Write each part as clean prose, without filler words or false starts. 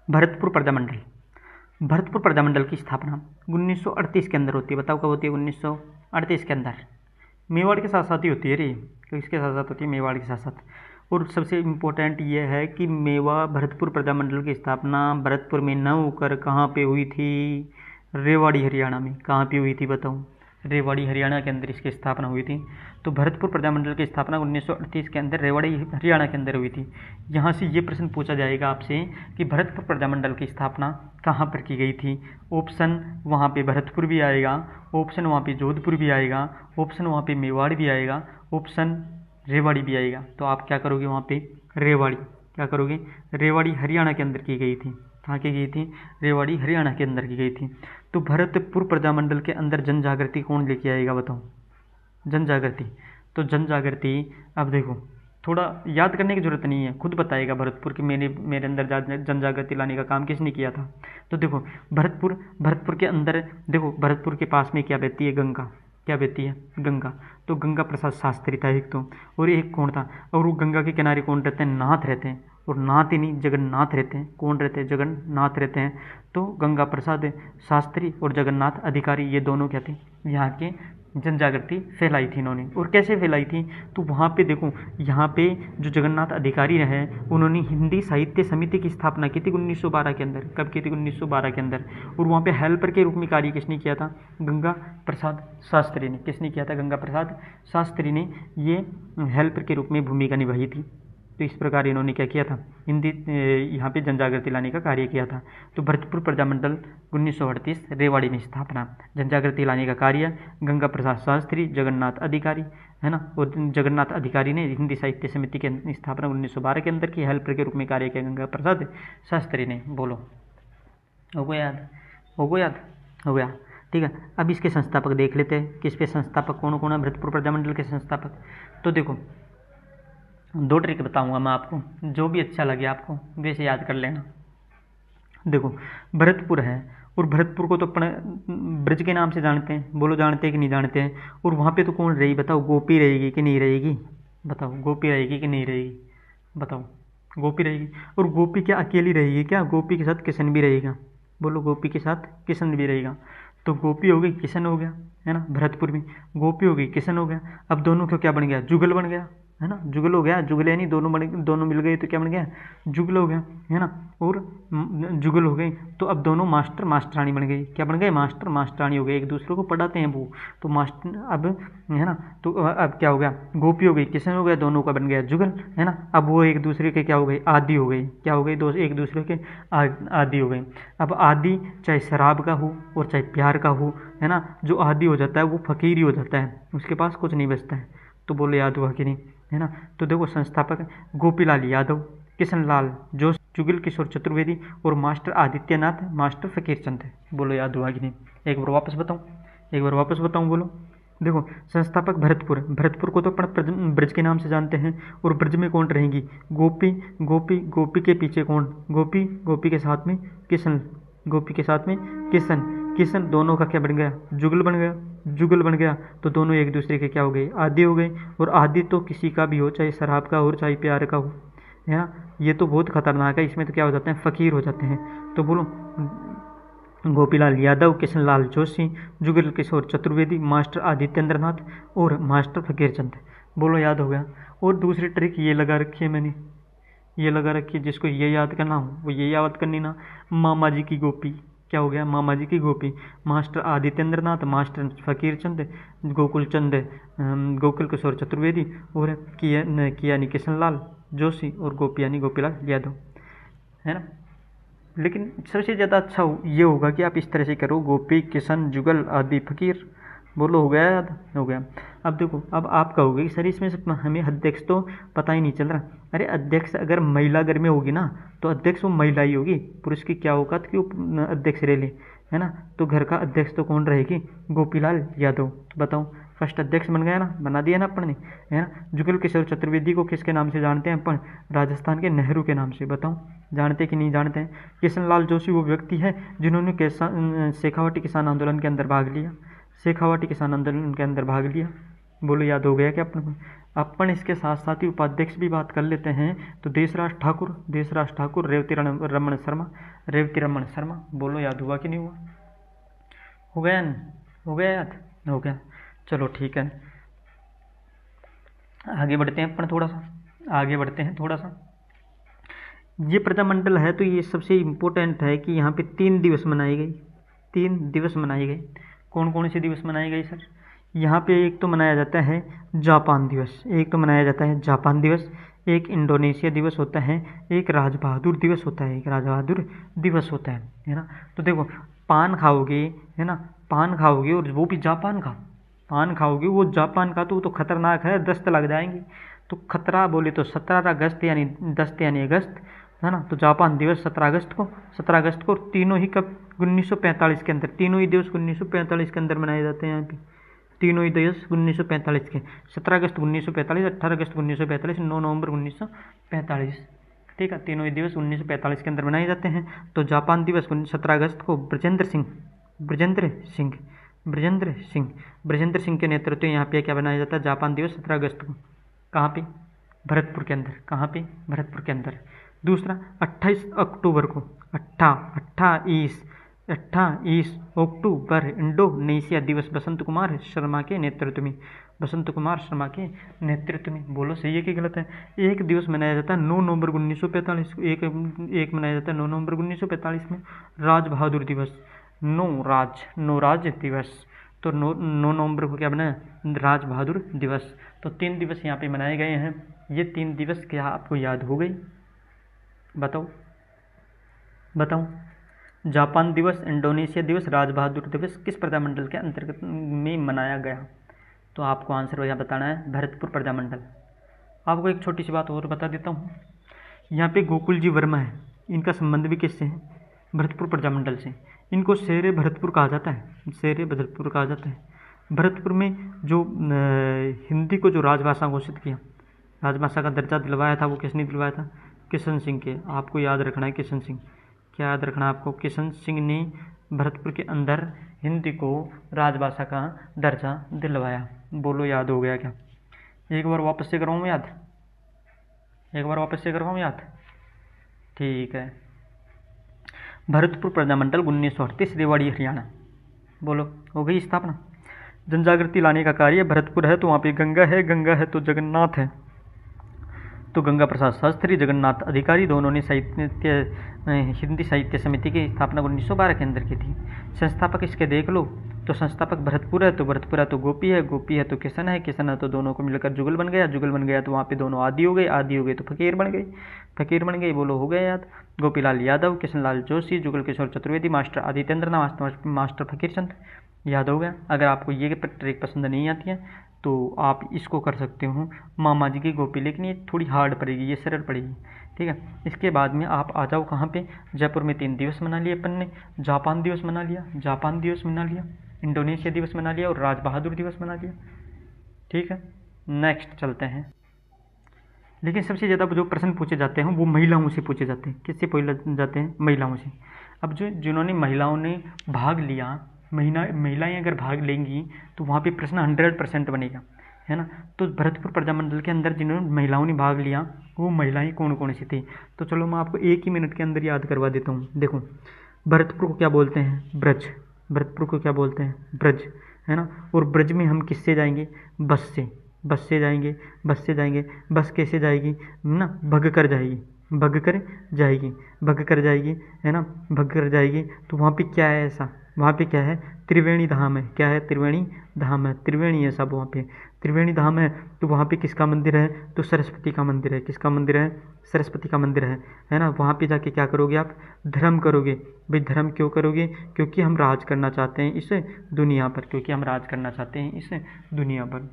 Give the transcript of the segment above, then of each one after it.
भरतपुर प्रजामंडल। भरतपुर प्रजामंडल की स्थापना 1938 के अंदर होती है। बताओ कब होती है? 1938 के अंदर। मेवाड़ के साथ साथ ही होती है रे, तो इसके साथ साथ होती है, मेवाड़ के साथ साथ। और सबसे इम्पोर्टेंट ये है कि भरतपुर प्रजामंडल की स्थापना भरतपुर में न होकर कहाँ पे हुई थी? रेवाड़ी हरियाणा में। कहाँ पे हुई थी बताओ? रेवाड़ी हरियाणा के अंदर इसकी स्थापना हुई थी। तो भरतपुर प्रजामंडल की स्थापना 1938 के अंदर रेवाड़ी हरियाणा के अंदर हुई थी। यहाँ से ये प्रश्न पूछा जाएगा आपसे कि भरतपुर प्रजामंडल की स्थापना कहाँ पर की गई थी? ऑप्शन वहाँ पे भरतपुर भी आएगा, ऑप्शन वहाँ पे जोधपुर भी आएगा, ऑप्शन वहाँ पे मेवाड़ भी आएगा, ऑप्शन रेवाड़ी भी आएगा। तो आप क्या करोगे वहाँ पे? रेवाड़ी। क्या करोगे? रेवाड़ी हरियाणा के अंदर की गई थी। कहाँ की गई थी? रेवाड़ी हरियाणा के अंदर की गई थी। तो भरतपुर प्रजामंडल के अंदर जन जागृति कौन लेके आएगा बताओ? जन जागृति। तो जन जागृति, अब देखो थोड़ा याद करने की जरूरत नहीं है, खुद बताएगा भरतपुर कि मेरे अंदर जन जागृति लाने का काम किसने किया था। तो देखो भरतपुर के अंदर देखो, भरतपुर के पास में क्या बहती है? गंगा। क्या बहती है? गंगा। तो गंगा प्रसाद शास्त्री था एक तो, और एक कौन था? और वो गंगा के किनारे कौन रहते हैं? नाथ रहते हैं। और नाथ ही नहीं, जगन्नाथ रहते हैं। कौन रहते हैं? जगन्नाथ रहते हैं। तो गंगा प्रसाद शास्त्री और जगन्नाथ अधिकारी, ये दोनों क्या थे? यहाँ के जन जागृति फैलाई थी इन्होंने। और कैसे फैलाई थी? तो वहाँ पे देखो, यहाँ पे जो जगन्नाथ अधिकारी रहे, उन्होंने हिंदी साहित्य समिति की स्थापना की थी 1912 के अंदर। कब की थी? 1912 के अंदर। और वहाँ पे हेल्पर के रूप में कार्य किसने किया था? गंगा प्रसाद शास्त्री ने। किसने किया था? गंगा प्रसाद शास्त्री ने ये हेल्पर के रूप में भूमिका निभाई थी। तो इस प्रकार इन्होंने क्या किया था? हिंदी यहाँ पे जन जागृति लाने का कार्य किया था। तो भरतपुर प्रजामंडल 1938 रेवाड़ी में स्थापना, जन जागृति लाने का कार्य गंगा प्रसाद शास्त्री, जगन्नाथ अधिकारी, है ना। और जगन्नाथ अधिकारी ने हिंदी साहित्य समिति की स्थापना 1912 के अंदर की। हेल्पर के रूप में कार्य किया गंगा प्रसाद शास्त्री ने। बोलो, हो गया याद? हो गया याद? हो गया, ठीक है। अब इसके संस्थापक देख लेते हैं, किस पे संस्थापक कौन कौन है भरतपुर प्रजामंडल के संस्थापक। तो देखो, दो ट्रिक बताऊंगा मैं आपको, जो भी अच्छा लगे आपको वैसे याद कर लेना। देखो, भरतपुर है, और भरतपुर को तो अपन ब्रज के नाम से जानते हैं। बोलो, जानते हैं कि नहीं जानते हैं? और वहाँ पे तो कौन रहेगी बताओ? गोपी रहेगी कि नहीं रहेगी? बताओ, गोपी रहेगी कि नहीं रहेगी? बताओ, गोपी रहेगी। और गोपी क्या अकेली रहेगी क्या? गोपी के साथ किशन भी रहेगा। बोलो, गोपी के साथ किशन भी रहेगा। तो गोपी हो गई, किशन हो गया, है ना। भरतपुर में गोपी हो गई, किशन हो गया। अब दोनों को क्या बन गया? जुगल बन गया, है ना। जुगल हो गया, जुगल यानी दोनों मिल गए तो क्या बन गया? जुगल हो गया, है ना। और जुगल हो गई तो अब दोनों मास्टर मास्टरानी बन गई। क्या बन गए? मास्टर मास्टरानी हो गए, एक दूसरे को पढ़ाते हैं वो। तो मास्टर अब, है ना। तो अब क्या हो गया? गोपी हो गई, किशन हो गया, दोनों का बन गया जुगल, है ना। अब वो एक दूसरे के क्या हो गए? आदि हो गए। क्या हो गए? एक दूसरे के आदि हो गए। अब आदि चाहे शराब का हो और चाहे प्यार का हो, है ना। जो आदि हो जाता है वो फकीर ही हो जाता है, उसके पास कुछ नहीं बचता है। तो बोलो, याद हुआ कि नहीं? है ना। तो देखो, संस्थापक गोपीलाल यादव, किशनलाल जोशी, जुगल किशोर चतुर्वेदी और मास्टर आदित्यनाथ, मास्टर फकीरचंद है। बोलो, याद हुआ कि नहीं? एक बार वापस बताऊं, बोलो। देखो, संस्थापक भरतपुर को तो अपन ब्रज के नाम से जानते हैं। और ब्रज में कौन रहेंगी? गोपी। गोपी के पीछे कौन? गोपी के साथ में किशन, गोपी के साथ में किशन दोनों का क्या बन गया? जुगल बन गया। तो दोनों एक दूसरे के क्या हो गए? आदि हो गए। और आदि तो किसी का भी हो, चाहे शराब का हो चाहे प्यार का हो, है ना। ये तो बहुत खतरनाक है, इसमें तो क्या हो जाते हैं? फकीर हो जाते हैं। तो बोलो, गोपीलाल यादव, किशनलाल जोशी, जुगल किशोर चतुर्वेदी, मास्टर आदित्येंद्रनाथ और मास्टर फकीरचंद। बोलो, याद हो गया? और दूसरी ट्रिक ये लगा रखी है मैंने, ये लगा रखी है, जिसको ये याद करना हो वो ये याद करनी ना। मामा जी की गोपी। क्या हो गया? मामा जी की गोपी। मास्टर आदित्येंद्रनाथ, मास्टर फकीरचंद, गोकुल किशोर चतुर्वेदी और किया किशनलाल जोशी और गोपी यानी गोपीलाल यादव, है ना। लेकिन सबसे ज़्यादा अच्छा ये होगा कि आप इस तरह से करो, गोपी, किशन, जुगल, आदि, फकीर। बोलो, हो गया याद? हो गया। अब देखो, अब आप कहोगे कि सर इसमें से हमें अध्यक्ष तो पता ही नहीं चल रहा। अरे, अध्यक्ष अगर महिला घर में होगी ना तो अध्यक्ष वो महिला ही होगी, पुरुष की क्या औकात कि वो अध्यक्ष रह ले, है ना। तो घर का अध्यक्ष तो कौन रहेगी? गोपीलाल यादव। बताओ, फर्स्ट अध्यक्ष बन गया ना, बना दिया ना अपन ने, है ना। जुगल किशोर चतुर्वेदी को किसके नाम से जानते हैं अपन? राजस्थान के नेहरू के नाम से। बताओ, जानते कि नहीं जानते हैं? किशनलाल जोशी वो व्यक्ति है जिन्होंने शेखावाटी किसान आंदोलन के अंदर भाग लिया। बोलो, याद हो गया क्या अपन को? अपन इसके साथ साथ ही उपाध्यक्ष भी बात कर लेते हैं। तो देशराज ठाकुर, रेवती रमन शर्मा। बोलो याद हुआ कि नहीं हुआ? हो गया नहीं? हो गया याद? हो गया। चलो ठीक है, आगे बढ़ते हैं अपन थोड़ा सा। ये प्रजामंडल है तो ये सबसे इम्पोर्टेंट है कि यहाँ पे 3 दिवस मनाए गए। कौन कौन से दिवस मनाए गए सर? यहाँ पे एक तो मनाया जाता है जापान दिवस, एक इंडोनेशिया दिवस होता है, एक राज बहादुर दिवस होता है, है ना। तो देखो, पान खाओगे, है ना, और वो भी जापान का पान खाओगे, वो जापान का, तो वो तो खतरनाक है, दस्त लग जाएंगे। तो खतरा बोले तो 17 अगस्त यानी 10 यानी अगस्त, है ना। तो जापान दिवस 17 अगस्त को तीनों ही कब? 1945 के अंदर, तीनों ही दिवस 1945 के अंदर मनाए जाते हैं यहाँ पे। तीनों ही दिवस 1945 के, 17 अगस्त 1945, 18 अगस्त 1945, 9 नवंबर 1945, ठीक है। तीनों ही दिवस 1945 के अंदर मनाए जाते हैं। तो जापान दिवस 17 अगस्त को ब्रजेंद्र सिंह के नेतृत्व यहाँ पे क्या बनाया जाता है? जापान दिवस 17 अगस्त को। कहाँ पे? भरतपुर के अंदर। दूसरा 28 अक्टूबर को, 28 अक्टूबर इंडोनेशिया दिवस बसंत कुमार शर्मा के नेतृत्व में। बोलो सही है कि गलत है? एक दिवस मनाया जाता है 9 नवंबर 1945 को, एक मनाया जाता है 9 नवंबर 1945 में राज बहादुर दिवस, नौराज दिवस। तो 9 नवंबर को क्या बनाया? राज बहादुर दिवस। तो 3 दिवस यहाँ पे मनाए गए हैं। ये 3 दिवस क्या आपको याद हो गई? बताओ। जापान दिवस, इंडोनेशिया दिवस, राज बहादुर दिवस किस प्रजामंडल के अंतर्गत में मनाया गया? तो आपको आंसर यहाँ बताना है भरतपुर प्रजामंडल। आपको एक छोटी सी बात और बता देता हूँ, यहाँ पे गोकुल जी वर्मा है, इनका संबंध भी किससे है? भरतपुर प्रजामंडल से। इनको शेरे भरतपुर कहा जाता है। भरतपुर में जो हिंदी को जो राजभाषा घोषित किया, राजभाषा का दर्जा दिलवाया था, वो किसने दिलवाया था? किशन सिंह के। आपको याद रखना है किशन सिंह। क्या याद रखना है आपको? किशन सिंह ने भरतपुर के अंदर हिंदी को राजभाषा का दर्जा दिलवाया। बोलो याद हो गया क्या? एक बार वापस से करवाऊँ याद? ठीक है। भरतपुर प्रजामंडल 1938, रेवाड़ी हरियाणा। बोलो, हो गई स्थापना। जनजागृति लाने का कार्य भरतपुर है, तो वहाँ पे गंगा है तो जगन्नाथ है। तो गंगा प्रसाद शास्त्री, जगन्नाथ अधिकारी, दोनों ने हिंदी साहित्य समिति की स्थापना 1912 के अंदर की थी। संस्थापक इसके देख लो, तो संस्थापक भरतपुर है तो गोपी है तो किशन है तो दोनों को मिलकर जुगल बन गया तो वहाँ पे दोनों आदि हो गए तो फकीर बन गए। बोलो, हो गया याद? Gopilal Yadav, Kishanlal Joshi, Jugal Kishore Chaturvedi, master Adityendra, master Fakir Chand. याद हो गया? अगर आपको ये ट्रिक पसंद नहीं आती है तो आप इसको कर सकते हो, मामा जी की गोपी, लेकिन ये थोड़ी हार्ड पड़ेगी, ये सरल पड़ेगी, ठीक है। इसके बाद में आप आ जाओ कहाँ पे? जयपुर में 3 दिवस मना लिए अपन ने। जापान दिवस मना लिया, इंडोनेशिया दिवस मना लिया और राज बहादुर दिवस मना लिया, ठीक है। नेक्स्ट चलते हैं। लेकिन सबसे ज़्यादा जो प्रश्न पूछे जाते हैं वो महिलाओं से पूछे जाते हैं। किससे पूछे जाते हैं? महिलाओं से। अब जिन्होंने महिलाओं ने भाग लिया, महिलाएं अगर भाग लेंगी तो वहाँ पे प्रश्न 100% बनेगा, है ना। तो भरतपुर प्रजामंडल के अंदर जिन्होंने महिलाओं ने भाग लिया वो महिलाएं कौन सी थी? तो चलो मैं आपको 1 ही मिनट के अंदर याद करवा देता हूँ। देखो, भरतपुर को क्या बोलते हैं? ब्रज। है ना। और ब्रज में हम किससे जाएंगे? बस से जाएंगे। बस कैसे जाएगी ना? भग कर जाएगी, तो वहाँ पे क्या है ऐसा? वहाँ पे क्या है? त्रिवेणी धाम है। क्या है? त्रिवेणी है सब वहाँ पे। त्रिवेणी धाम है, तो वहाँ पे किसका मंदिर है? तो सरस्वती का मंदिर है। किसका मंदिर है? सरस्वती का मंदिर है ना। वहाँ पे जाके क्या करोगे आप? धर्म करोगे। भाई धर्म क्यों करोगे? क्योंकि हम राज करना चाहते हैं इस दुनिया पर।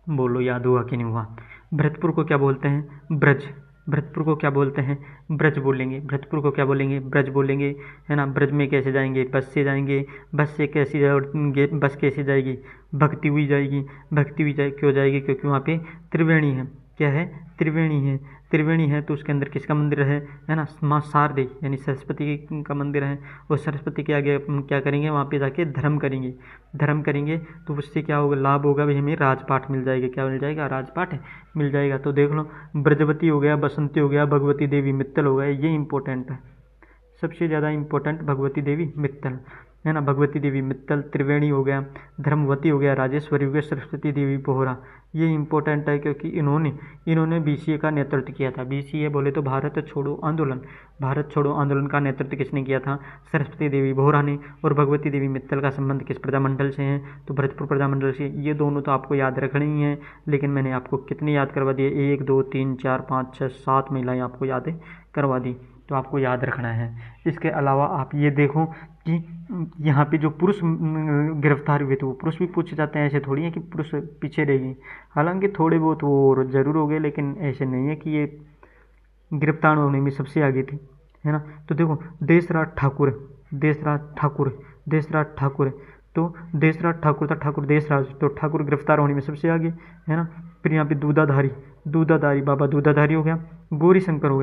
बोलो, याद हुआ कि नहीं हुआ? भरतपुर को क्या बोलते हैं? ब्रज। ब्रज बोलेंगे। भरतपुर को क्या बोलेंगे? ब्रज बोलेंगे, है ना। ब्रज में कैसे जाएंगे? बस से जाएंगे। बस कैसे जाएगी? क्यों जाएगी? क्योंकि वहाँ पे त्रिवेणी है। क्या है? त्रिवेणी त्रिवेणी है तो उसके अंदर किसका मंदिर है ना, माँ शारदे यानी सरस्वती का मंदिर है। और सरस्वती के आगे हम क्या करेंगे, वहाँ पे जाके धर्म करेंगे तो उससे क्या होगा, लाभ होगा भाई, हमें राजपाट मिल जाएगा। क्या मिल जाएगा, राजपाट मिल जाएगा। तो देख लो, ब्रजवती हो गया, बसंती हो गया, भगवती देवी मित्तल हो गया, ये इंपॉर्टेंट है, सबसे ज़्यादा इंपॉर्टेंट भगवती देवी मित्तल है ना। भगवती देवी मित्तल, त्रिवेणी हो गया, धर्मवती हो गया, राजेश्वरी हो गया, सरस्वती देवी बोहरा, ये इंपॉर्टेंट है क्योंकि इन्होंने बीसीए का नेतृत्व किया था। बीसीए बोले तो भारत छोड़ो आंदोलन, भारत छोड़ो आंदोलन का नेतृत्व किसने किया था, सरस्वती देवी बोहरा ने। और भगवती देवी मित्तल का संबंध किस प्रजामंडल से है, तो भरतपुर प्रजामंडल से। ये दोनों तो आपको याद रखनी ही है, लेकिन मैंने आपको कितने याद करवा दिए, 1 2 3 4 5 6 7 महिलाएं आपको याद करवा दी, तो आपको याद रखना है। इसके अलावा आप ये देखो कि यहाँ पे जो पुरुष गिरफ्तार हुए थे वो पुरुष भी पूछे जाते हैं, ऐसे थोड़ी है कि पुरुष पीछे रहेगी। हालांकि थोड़े बहुत वो जरूर हो गए, लेकिन ऐसे नहीं है कि ये गिरफ्तार होने में सबसे आगे थे, है ना। तो देखो, देशराज ठाकुर, तो देशराज ठाकुर था, ठाकुर देशराज, तो ठाकुर गिरफ्तार होने में सबसे आगे, है ना। फिर यहाँ पे दूधाधारी बाबा दूधाधारी हो गया, गौरी शंकर हो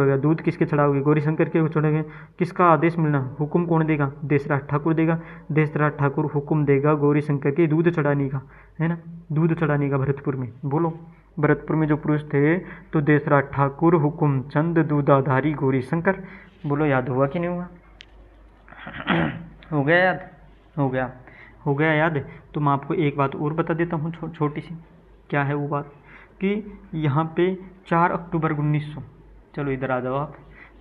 गया, दूध किसके चढ़ाओगे, गौरी शंकर के चढ़ाओगे। किसका आदेश मिलना, हुक्म कौन देगा, देशराज ठाकुर देगा, देशराज ठाकुर हुक्म देगा गौरी शंकर के दूध चढ़ाने का, है ना, दूध चढ़ाने का। भरतपुर में बोलो, भरतपुर में जो पुरुष थे तो देशराज ठाकुर, हुकुम चंद, दूधाधारी, गौरी शंकर। बोलो, याद हुआ कि नहीं हुआ, हो गया याद, हो गया याद। तो मैं आपको एक बात और बता देता हूँ छोटी सी, क्या है वो बात, कि यहाँ पे 4 अक्टूबर 1900, चलो इधर आ जाओ आप,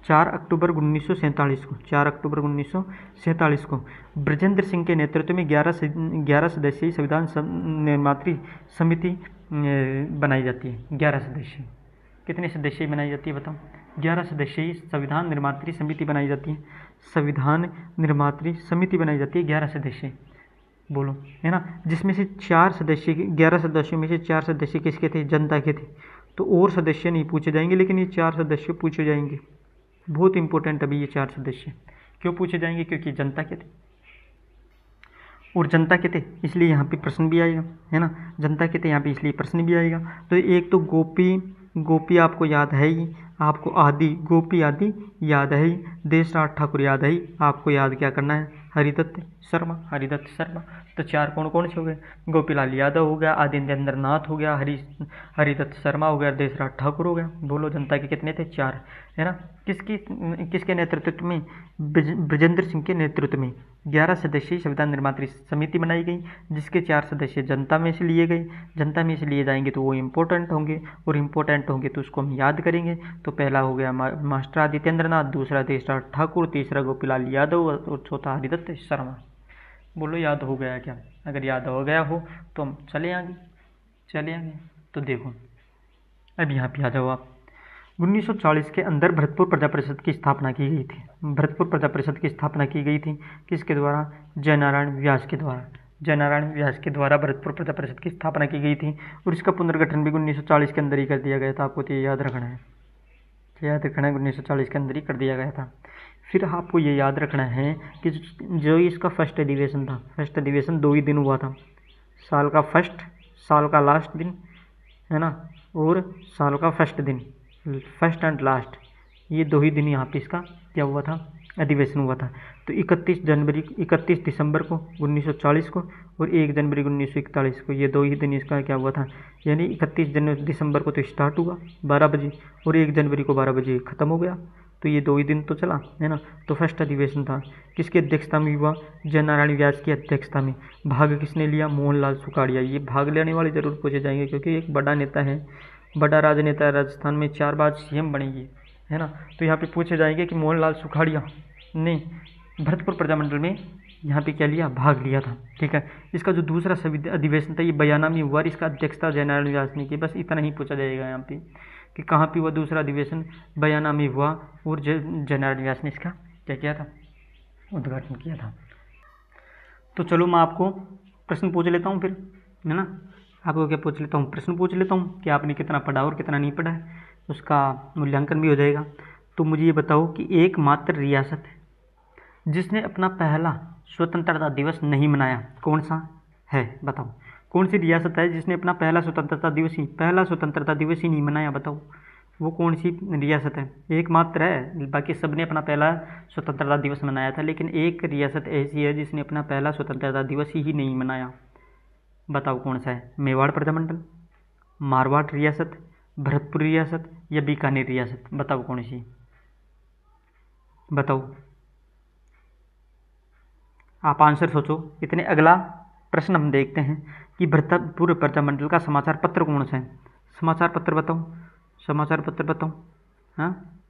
4 अक्टूबर 1947 को ब्रजेंद्र सिंह के नेतृत्व में 11 सदस्यीय संविधान निर्मात्री समिति बनाई जाती है। 11 सदस्यीय, कितने सदस्यीय बनाई जाती है बताओ, 11 सदस्यीय संविधान निर्मात्री समिति बनाई जाती है, संविधान निर्मात्री समिति बनाई जाती है 11 सदस्य, बोलो, है ना। जिसमें से 4 सदस्य, 11 सदस्यों में से 4 सदस्य किसके थे, जनता के थे। तो और सदस्य नहीं पूछे जाएंगे, लेकिन ये 4 सदस्य पूछे जाएंगे, बहुत इंपॉर्टेंट अभी ये 4 सदस्य क्यों पूछे जाएंगे, क्योंकि जनता के थे, और जनता के थे इसलिए यहाँ पे प्रश्न भी आएगा, है ना, जनता के थे यहाँ पे इसलिए प्रश्न भी आएगा। तो एक तो गोपी आपको याद है ही, आपको गोपी आदि याद है ही, देशराज ठाकुर याद है ही, आपको याद क्या करना है, हरिदत्त शर्मा। तो 4 कौन से हो गए, गोपीलाल यादव हो गया, आदित्येंद्र नाथ हो गया, हरिदत्त शर्मा हो गया, देशराज ठाकुर हो गया। बोलो, जनता के कितने थे, 4, है ना। किसके नेतृत्व में, ब्रजेंद्र सिंह के नेतृत्व में 11 सदस्यीय संविधान निर्मात्री समिति बनाई गई, जिसके 4 सदस्य जनता में से लिए गए। जनता में से लिए जाएंगे तो वो इम्पोर्टेंट होंगे, और इम्पोर्टेंट होंगे तो उसको हम याद करेंगे। तो पहला हो गया मास्टर आदित्येंद्र नाथ, दूसरा देशराज ठाकुर, तीसरा गोपीलाल यादव, और चौथा हरिदत्त शर्मा। बोलो, याद हो गया क्या, अगर याद हो गया हो तो हम चले आगे। तो देखो, अब यहाँ पे आ जाओ आप, 1940 के अंदर भरतपुर प्रजा परिषद की स्थापना की गई थी। भरतपुर प्रजा परिषद की स्थापना की गई थी किसके द्वारा, जयनारायण व्यास के द्वारा भरतपुर प्रजा परिषद की स्थापना की गई थी। और इसका पुनर्गठन भी 1940 के अंदर ही कर दिया गया था, आपको तो ये याद रखना है, 1940 के अंदर ही कर दिया गया था। फिर आपको ये याद रखना है कि जो इसका फर्स्ट अधिवेशन था, 2 ही दिन हुआ था, साल का फर्स्ट, साल का लास्ट दिन, है ना, और साल का फर्स्ट दिन, फर्स्ट एंड लास्ट, ये 2 ही दिन यहाँ पे इसका क्या हुआ था, अधिवेशन हुआ था। तो 31 दिसंबर को 1940 को और 1 जनवरी 1941 को, ये 2 ही दिन इसका क्या हुआ था, यानी 31 दिसंबर को तो स्टार्ट हुआ 12 बजे और 1 जनवरी को 12 बजे ख़त्म हो गया। तो ये 2 ही दिन तो चला, है ना। तो फर्स्ट अधिवेशन था, किसकी अध्यक्षता में हुआ, जयनारायण व्यास की अध्यक्षता में। भाग किसने लिया, मोहनलाल सुखाड़िया। ये भाग लेने वाले जरूर पूछे जाएंगे, क्योंकि एक बड़ा नेता है, बड़ा राजनेता है, राजस्थान में 4 बार सीएम बनेगी, है ना। तो यहाँ पे पूछे जाएंगे कि मोहनलाल सुखाड़िया ने भरतपुर प्रजामंडल में यहाँ पे क्या लिया, भाग लिया था, ठीक है। इसका जो दूसरा अधिवेशन था ये बयाना में हुआ, इसका अध्यक्षता जयनारायण व्यास ने की। बस इतना ही पूछा जाएगा यहाँ पे कि कहाँ पे हुआ दूसरा अधिवेशन, बयाना में हुआ, और जयनारायण व्यास ने इसका क्या किया था, उद्घाटन किया था। तो चलो मैं आपको प्रश्न पूछ लेता हूँ फिर, है ना, आपको क्या पूछ लेता हूँ, प्रश्न पूछ लेता हूँ कि आपने कितना पढ़ा और कितना नहीं पढ़ा है, उसका मूल्यांकन भी हो जाएगा। तो मुझे ये बताओ कि एकमात्र रियासत जिसने अपना पहला स्वतंत्रता दिवस नहीं मनाया कौन सा है, बताओ कौन सी रियासत है जिसने अपना पहला स्वतंत्रता दिवस ही नहीं मनाया? बताओ वो कौन सी रियासत है? एकमात्र है, बाकी सब ने अपना पहला स्वतंत्रता दिवस मनाया था, लेकिन एक रियासत ऐसी है जिसने अपना पहला स्वतंत्रता दिवस ही नहीं मनाया। बताओ कौन सा है? मेवाड़ प्रजामंडल, मारवाड़ रियासत, भरतपुर रियासत या बीकानेर रियासत? बताओ कौन सी? बताओ, आप आंसर सोचो। इतने अगला प्रश्न हम देखते हैं कि भरतपुर प्रजामंडल का समाचार पत्र कौन सा है? समाचार पत्र बताओ, समाचार पत्र बताओ। हाँ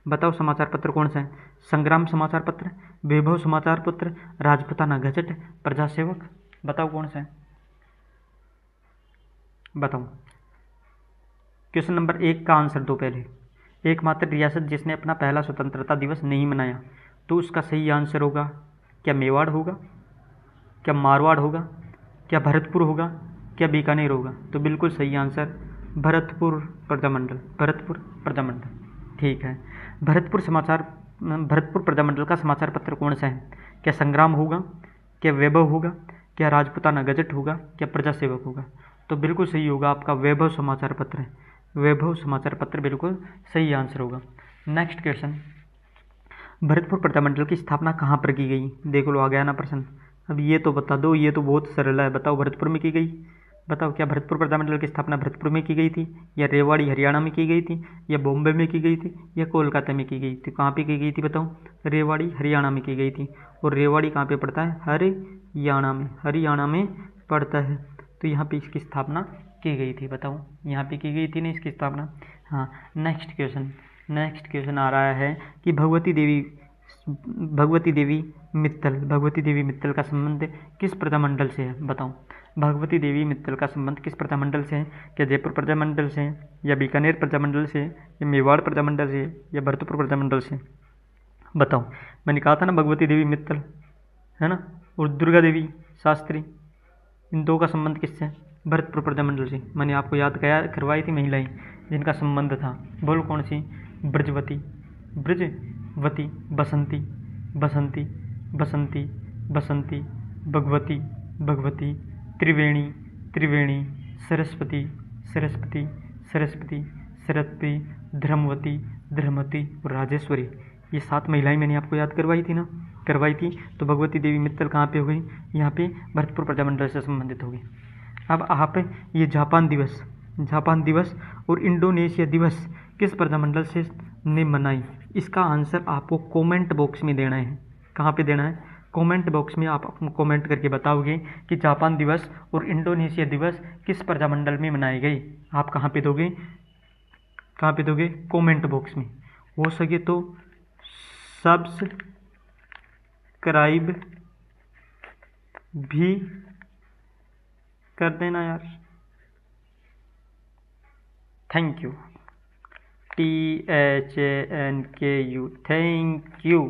बताओ, समाचार पत्र कौन सा है? संग्राम समाचार पत्र, वैभव समाचार पत्र, राजपूताना गजट, प्रजासेवक? बताओ कौन सा है? बताओ। क्वेश्चन नंबर 1 का आंसर दो पहले। एकमात्र रियासत जिसने अपना पहला स्वतंत्रता दिवस नहीं मनाया, तो उसका सही आंसर होगा क्या मेवाड़ होगा, क्या मारवाड़ होगा, क्या भरतपुर होगा, क्या बीकानेर होगा? तो बिल्कुल सही आंसर भरतपुर प्रजामंडल, भरतपुर प्रजामंडल। ठीक है, भरतपुर प्रजामंडल का समाचार पत्र कौन सा है? क्या संग्राम होगा, क्या वैभव होगा, क्या राजपूताना गजट होगा, क्या प्रजासेवक होगा? तो बिल्कुल सही होगा आपका वैभव समाचार पत्र है, वैभव समाचार पत्र बिल्कुल सही आंसर होगा। नेक्स्ट क्वेश्चन, भरतपुर प्रजामंडल की स्थापना कहाँ पर की गई? देख लो आ गया ना प्रश्न। अब ये तो बता दो, ये तो बहुत सरल है। बताओ भरतपुर में की गई। बताओ, क्या भरतपुर प्रजामंडल की स्थापना भरतपुर में की गई थी, या रेवाड़ी हरियाणा में की गई थी, या बॉम्बे में की गई थी, या कोलकाता में की गई थी? कहाँ पे की गई थी? बताओ। रेवाड़ी हरियाणा में की गई थी। और रेवाड़ी कहाँ पे पड़ता है? हरियाणा में, हरियाणा में पड़ता है। तो यहाँ पे इसकी स्थापना की गई थी। बताओ, यहाँ पे की गई थी ना इसकी स्थापना। हाँ, नेक्स्ट क्वेश्चन आ रहा है कि भगवती देवी मित्तल का संबंध किस प्रजामंडल से है? बताओ, भगवती देवी मित्तल का संबंध किस प्रजामंडल से है? क्या जयपुर प्रजामंडल से है, या बीकानेर प्रजामंडल से, या मेवाड़ प्रजामंडल से, या भरतपुर प्रजामंडल से? बताओ। मैंने कहा था ना भगवती देवी मित्तल, है ना, और दुर्गा देवी शास्त्री, इन दो का संबंध किससे? भरतपुर प्रजामंडल से। मैंने आपको याद करवाई थी महिलाएं जिनका संबंध था। बोलो कौन सी? ब्रजवती, बसंती, भगवती, त्रिवेणी, सरस्वती, धर्मवती और राजेश्वरी। ये 7 महिलाएं मैंने आपको याद करवाई थी। तो भगवती देवी मित्तल कहाँ पे हो गई? यहाँ पे भरतपुर प्रजामंडल से संबंधित होगी। अब आप ये जापान दिवस और इंडोनेशिया दिवस किस प्रजामंडल से ने मनाई? इसका आंसर आपको कमेंट बॉक्स में देना है। कहाँ पे देना है? कमेंट बॉक्स में आप कमेंट करके बताओगे कि जापान दिवस और इंडोनेशिया दिवस किस प्रजामंडल में मनाए गए। आप कहाँ पे दोगे? कमेंट बॉक्स में। हो सके तो सब्सक्राइब भी कर देना यार। Thank you, THANKU, thank you.